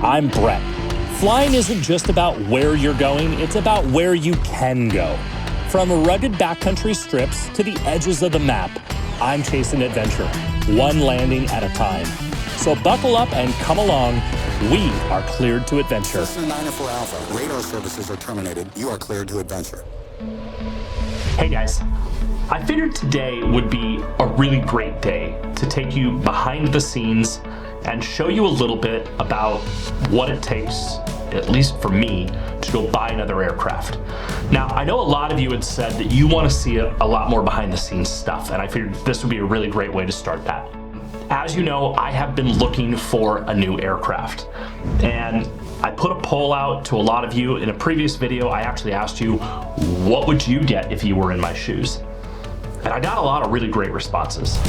I'm Brett. Flying isn't just about where you're going, it's about where you can go. From rugged backcountry strips to the edges of the map, I'm chasing adventure, one landing at a time. So buckle up and come along. We are cleared to adventure. Cessna 904 Alpha, radar services are terminated. You are cleared to adventure. Hey guys, I figured today would be a really great day to take you behind the scenes and show you a little bit about what it takes, at least for me, to go buy another aircraft. Now, I know a lot of you had said that you want to see a lot more behind the scenes stuff, and I figured this would be a really great way to start that. As you know, I have been looking for a new aircraft, and I put a poll out to a lot of you. In a previous video, I actually asked you, what would you get if you were in my shoes? And I got a lot of really great responses.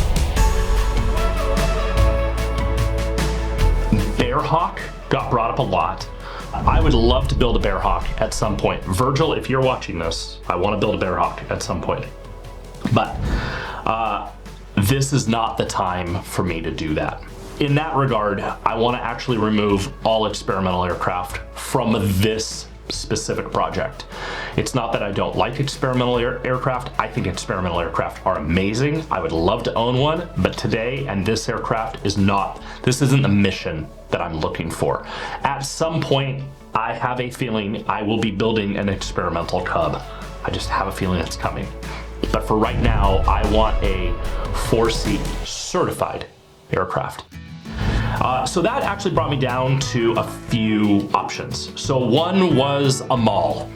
Bearhawk got brought up a lot. I would love to build a Bearhawk at some point. Virgil, if you're watching this, I want to build a Bearhawk at some point. But this is not the time for me to do that. In that regard, I want to actually remove all experimental aircraft from this specific project. It's not that I don't like experimental aircraft. I think experimental aircraft are amazing. I would love to own one, but today and this aircraft is not, this isn't the mission that I'm looking for. At some point, I have a feeling I will be building an experimental Cub. I just have a feeling it's coming. But for right now, I want a 4-seat certified aircraft. So that actually brought me down to a few options. So one was a Maul.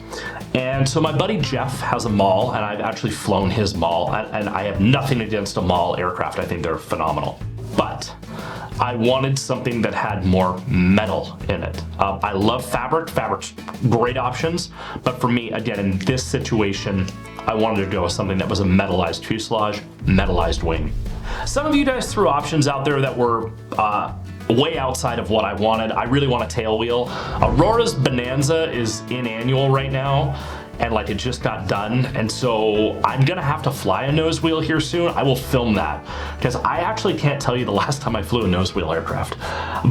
And so my buddy Jeff has a Maul, and I've actually flown his Maul, and I have nothing against a Maul aircraft. I think they're phenomenal. But I wanted something that had more metal in it. I love fabric. Fabric's great options, but for me, again, in this situation, I wanted to go with something that was a metallized fuselage, metallized wing. Some of you guys threw options out there that were way outside of what I wanted. I really want a tail wheel. Aurora's Bonanza is in annual right now, and like it just got done, and so I'm gonna have to fly a nose wheel here soon. I will film that because I actually can't tell you the last time I flew a nose wheel aircraft.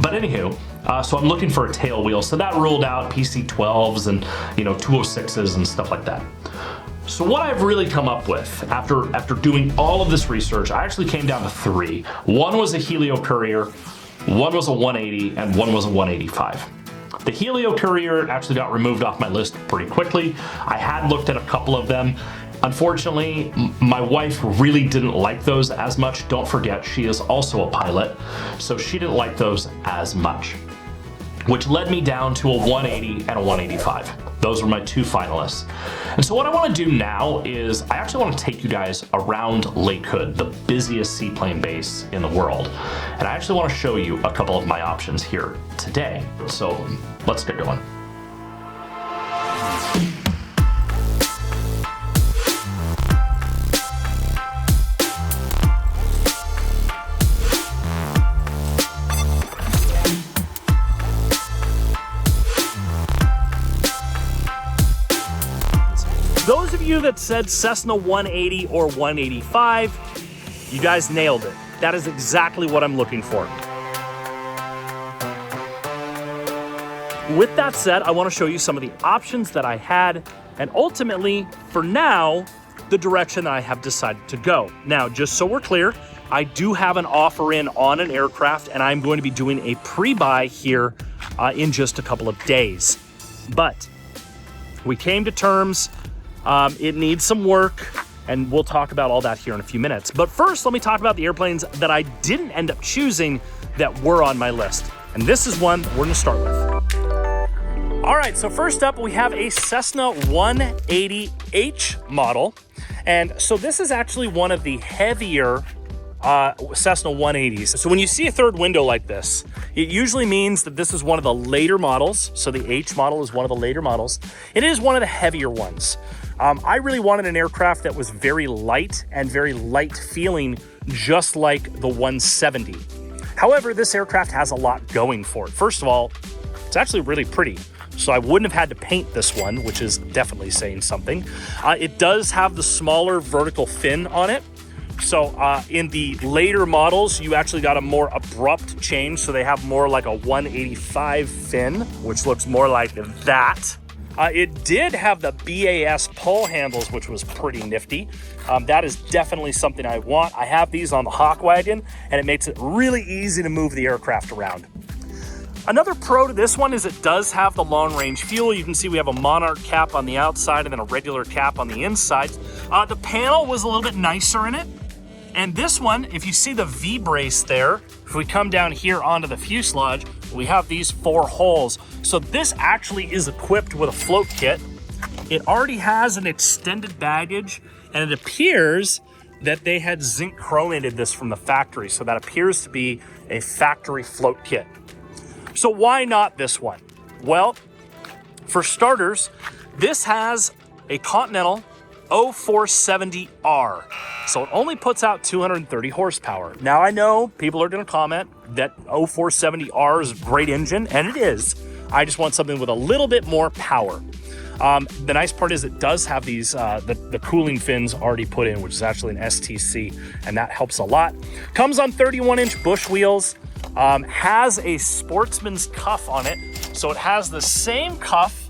But anywho, so I'm looking for a tail wheel. So that ruled out PC-12s and 206s and stuff like that. So what I've really come up with after doing all of this research, I actually came down to 3. One was a Helio Courier, one was a 180, and one was a 185. The Helio Courier actually got removed off my list pretty quickly. I had looked at a couple of them. Unfortunately, my wife really didn't like those as much. Don't forget, she is also a pilot, so she didn't like those as much, which led me down to a 180 and a 185. Those were my 2 finalists. And so what I want to do now is I actually want to take you guys around Lake Hood, the busiest seaplane base in the world. And I actually want to show you a couple of my options here today. So let's get going. Those of you that said Cessna 180 or 185, you guys nailed it. That is exactly what I'm looking for. With that said, I want to show you some of the options that I had, and ultimately, for now, the direction that I have decided to go. Now, just so we're clear, I do have an offer in on an aircraft, and I'm going to be doing a pre-buy here in just a couple of days. But we came to terms. It needs some work, and we'll talk about all that here in a few minutes. But first, let me talk about the airplanes that I didn't end up choosing that were on my list. And this is one we're gonna start with. All right, so first up, we have a Cessna 180H model. And so this is actually one of the heavier Cessna 180s. So when you see a third window like this, it usually means that this is one of the later models. So the H model is one of the later models. It is one of the heavier ones. I really wanted an aircraft that was very light and very light feeling, just like the 170. However, this aircraft has a lot going for it. First of all, it's actually really pretty. So I wouldn't have had to paint this one, which is definitely saying something. It does have the smaller vertical fin on it, So in the later models, you actually got a more abrupt change. So they have more like a 185 fin, which looks more like that. It did have the BAS pole handles, which was pretty nifty. That is definitely something I want. I have these on the Hawk Wagon, and it makes it really easy to move the aircraft around. Another pro to this one is it does have the long-range fuel. You can see we have a Monarch cap on the outside and then a regular cap on the inside. The panel was a little bit nicer in it. And this one, if you see the V-brace there, if we come down here onto the fuselage, we have these 4 holes. So this actually is equipped with a float kit. It already has an extended baggage, and it appears that they had zinc chromated this from the factory. So that appears to be a factory float kit. So why not this one? Well, for starters, this has a Continental 0470R. So it only puts out 230 horsepower. Now I know people are gonna comment that 0470R is a great engine, and it is. I just want something with a little bit more power. The nice part is it does have these, the cooling fins already put in, which is actually an STC, and that helps a lot. Comes on 31-inch bush wheels, has a sportsman's cuff on it. So it has the same cuff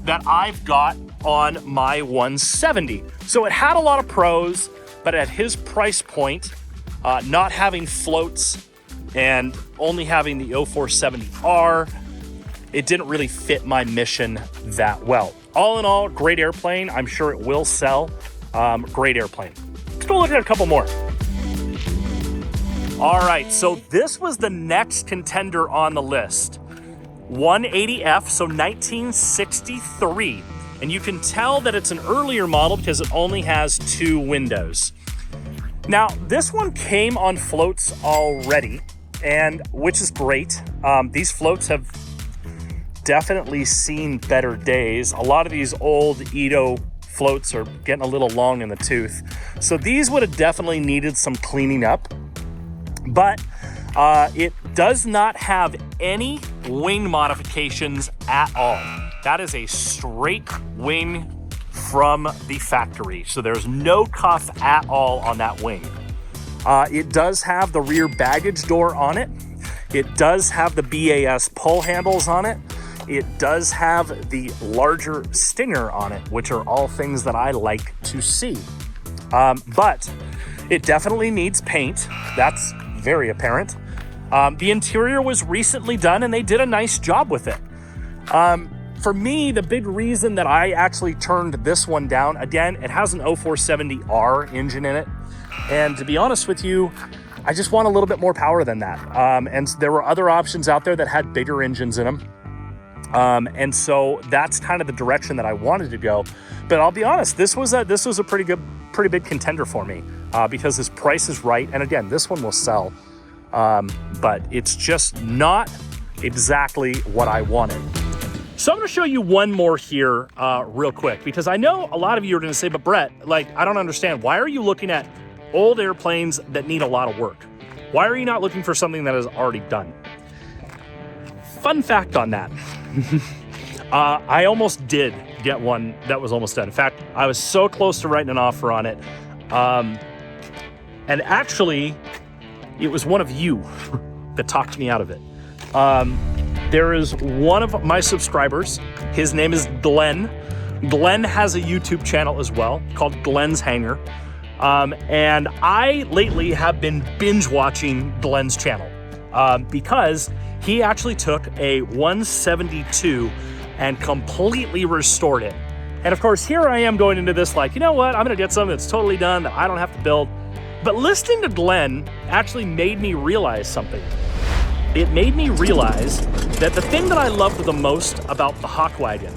that I've got on my 170. So it had a lot of pros, but at his price point, not having floats and only having the 0470R, it didn't really fit my mission that well. All in all, great airplane. I'm sure it will sell. Great airplane. Let's go look at a couple more. All right, so this was the next contender on the list. 180F, so 1963. And you can tell that it's an earlier model because it only has 2 windows. Now, this one came on floats already, and which is great. These floats have definitely seen better days. A lot of these old Edo floats are getting a little long in the tooth. So these would have definitely needed some cleaning up. But it does not have any wing modifications at all. That is a straight wing from the factory. So there's no cuff at all on that wing. It does have the rear baggage door on it. It does have the BAS pull handles on it. It does have the larger stinger on it, which are all things that I like to see. But it definitely needs paint. That's very apparent. The interior was recently done and they did a nice job with it. For me, the big reason that I actually turned this one down, again, it has an 0470R engine in it. And to be honest with you, I just want a little bit more power than that. And there were other options out there that had bigger engines in them. And so that's kind of the direction that I wanted to go. But I'll be honest, this was a pretty big contender for me because his price is right. And again, this one will sell, but it's just not exactly what I wanted. So I'm going to show you one more here real quick, because I know a lot of you are going to say, but Brett, like, I don't understand. Why are you looking at old airplanes that need a lot of work? Why are you not looking for something that is already done? Fun fact on that. I almost did get one that was almost done. In fact, I was so close to writing an offer on it. And actually, it was one of you that talked me out of it. There is one of my subscribers. His name is Glen. Glen has a YouTube channel as well called Glen's Hangar. And I lately have been binge watching Glen's channel because he actually took a 172 and completely restored it. And of course, here I am going into this like, you know what? I'm gonna get something that's totally done that I don't have to build. But listening to Glen actually made me realize something. It made me realize that the thing that I loved the most about the Hawk Wagon,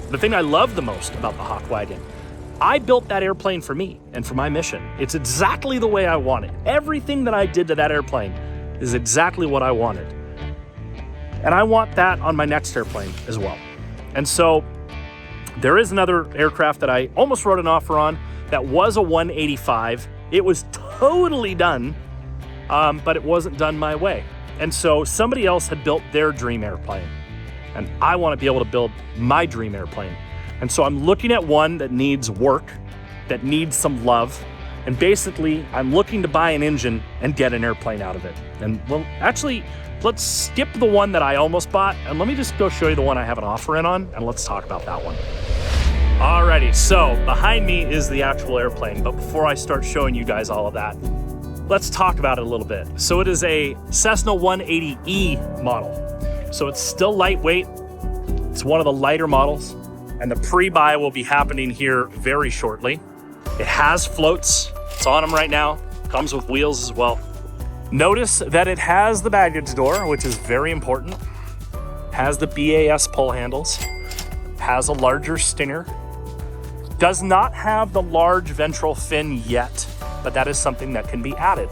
I built that airplane for me and for my mission. It's exactly the way I want it. Everything that I did to that airplane is exactly what I wanted. And I want that on my next airplane as well. And so there is another aircraft that I almost wrote an offer on that was a 185. It was totally done, but it wasn't done my way. And so somebody else had built their dream airplane, and I want to be able to build my dream airplane. And so I'm looking at one that needs work, that needs some love, And basically, I'm looking to buy an engine and get an airplane out of it. And well, actually, let's skip the one that I almost bought, and let me just go show you the one I have an offer in on, and let's talk about that one. Alrighty, so behind me is the actual airplane, but before I start showing you guys all of that, let's talk about it a little bit. So it is a Cessna 180E model. So it's still lightweight. It's one of the lighter models, and the pre-buy will be happening here very shortly. It has floats. It's on them right now. Comes with wheels as well. Notice that it has the baggage door, which is very important. Has the BAS pull handles. Has a larger stinger. Does not have the large ventral fin yet, but that is something that can be added.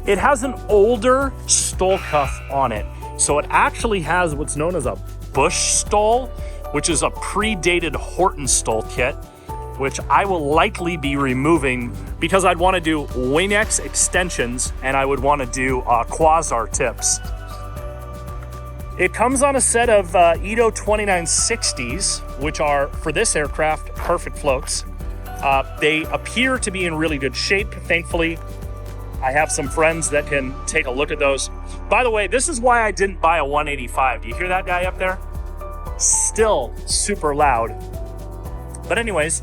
It has an older stole cuff on it. So it actually has what's known as a bush stole, which is a predated Horton stole kit, which I will likely be removing because I'd want to do wing X extensions and I would want to do quasar tips. It comes on a set of Edo 2960s, which are, for this aircraft, perfect floats. They appear to be in really good shape, thankfully. I have some friends that can take a look at those. By the way, this is why I didn't buy a 185. Do you hear that guy up there? Still super loud. But anyways,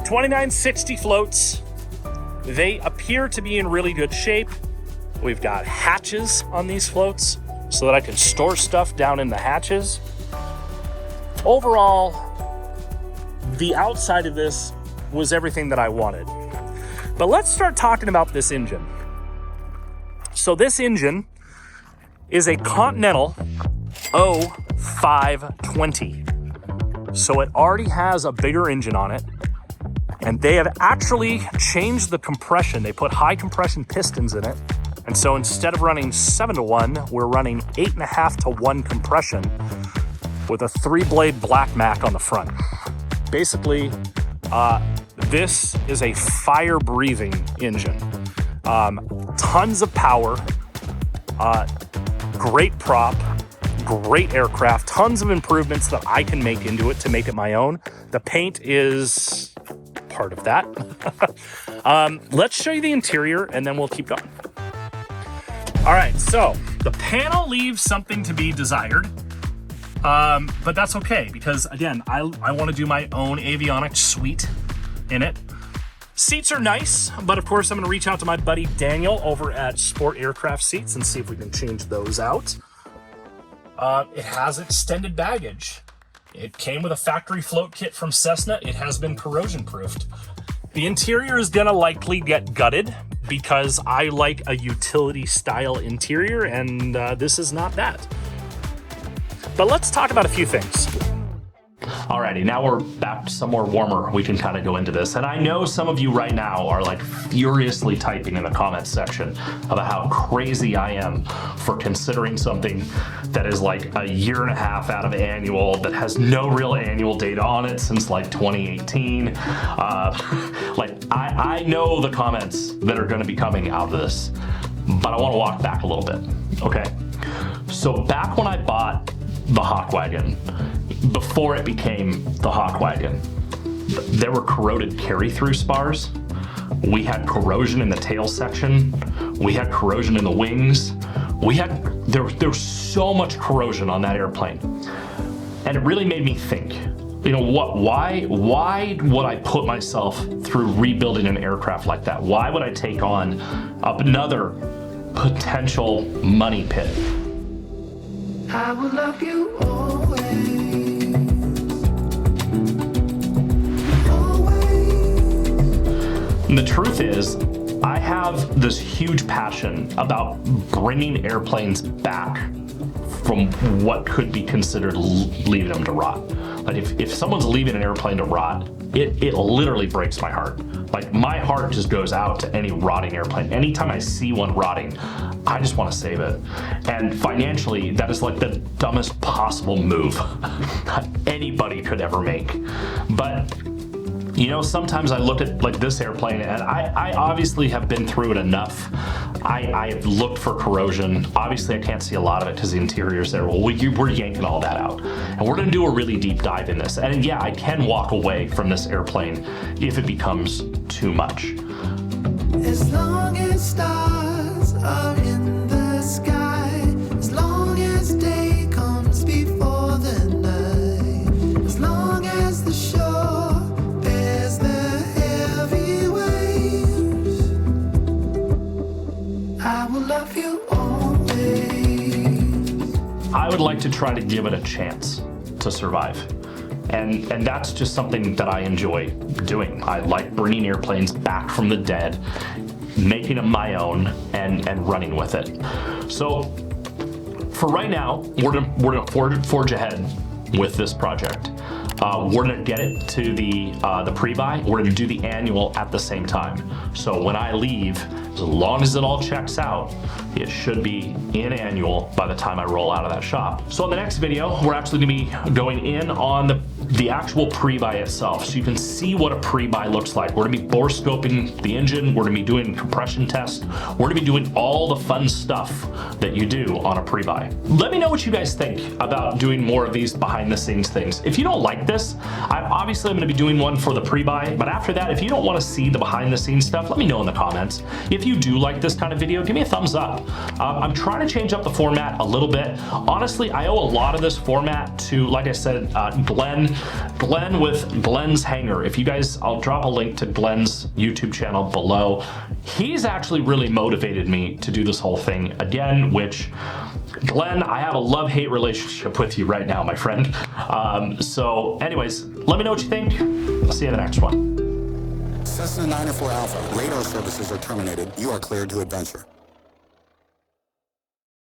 2960 floats. They appear to be in really good shape. We've got hatches on these floats so that I can store stuff down in the hatches. Overall, the outside of this was everything that I wanted. But let's start talking about this engine. So this engine is a Continental 0520. So it already has a bigger engine on it. And they have actually changed the compression. They put high compression pistons in it. And so instead of running 7-to-1, we're running 8.5-to-1 compression with a 3-blade black mac on the front. Basically, this is a fire-breathing engine. Tons of power, great prop, great aircraft, tons of improvements that I can make into it to make it my own. The paint is part of that. Let's show you the interior and then we'll keep going. All right, so the panel leaves something to be desired, but that's okay because again, I want to do my own avionics suite in it. Seats are nice, but of course I'm going to reach out to my buddy Daniel over at Sport Aircraft Seats and see if we can change those out. It has extended baggage. It came with a factory float kit from Cessna. It has been corrosion proofed. The interior is gonna likely get gutted because I like a utility style interior and this is not that. But let's talk about a few things. Alrighty, now we're back somewhere warmer. We can kind of go into this. And I know some of you right now are like furiously typing in the comments section about how crazy I am for considering something that is like a 1.5 years out of annual, that has no real annual data on it since like 2018. I know the comments that are going to be coming out of this, but I want to walk back a little bit. Okay, so back when I bought the Hawk Wagon, before it became the Hawk Wagon, there were corroded carry-through spars. We had corrosion in the tail section. We had corrosion in the wings. There was so much corrosion on that airplane. And it really made me think, you know what, why would I put myself through rebuilding an aircraft like that? Why would I take on another potential money pit? I will love you always. And the truth is, I have this huge passion about bringing airplanes back from what could be considered leaving them to rot. Like if someone's leaving an airplane to rot, it literally breaks my heart. Like my heart just goes out to any rotting airplane. Anytime I see one rotting, I just want to save it. And financially, that is like the dumbest possible move anybody could ever make. But You know, sometimes I look at like this airplane, and I obviously have been through it enough. I've looked for corrosion. Obviously, I can't see a lot of it because the interior's there. Well, we're yanking all that out. And we're gonna do a really deep dive in this. And yeah, I can walk away from this airplane if it becomes too much. As long as stars are in the sky, as long as day comes before the night, as long as the shore bears the heavy waves, I will love you always. I would like to try to give it a chance to survive. And that's just something that I enjoy doing. I like bringing airplanes back from the dead, making them my own, and running with it. So for right now, we're gonna forge ahead with this project. We're gonna get it to the pre-buy. We're gonna do the annual at the same time. So when I leave, as long as it all checks out, it should be in annual by the time I roll out of that shop. So in the next video, we're actually gonna be going in on the actual pre-buy itself, so you can see what a pre-buy looks like. We're gonna be bore scoping the engine. We're gonna be doing compression tests. We're gonna be doing all the fun stuff that you do on a pre-buy. Let me know what you guys think about doing more of these behind the scenes things. If you don't like this, I'm gonna be doing one for the pre-buy, but after that, if you don't wanna see the behind the scenes stuff, let me know in the comments. If you do like this kind of video, give me a thumbs up. I'm trying to change up the format a little bit. Honestly, I owe a lot of this format to, like I said, Glen with Glen's Hangar. If you guys, I'll drop a link to Glen's YouTube channel below. He's actually really motivated me to do this whole thing again, which, Glen, I have a love-hate relationship with you right now, my friend. So anyways, let me know what you think. I'll see you in the next one. Cessna 904 Alpha, radar services are terminated. You are cleared to adventure.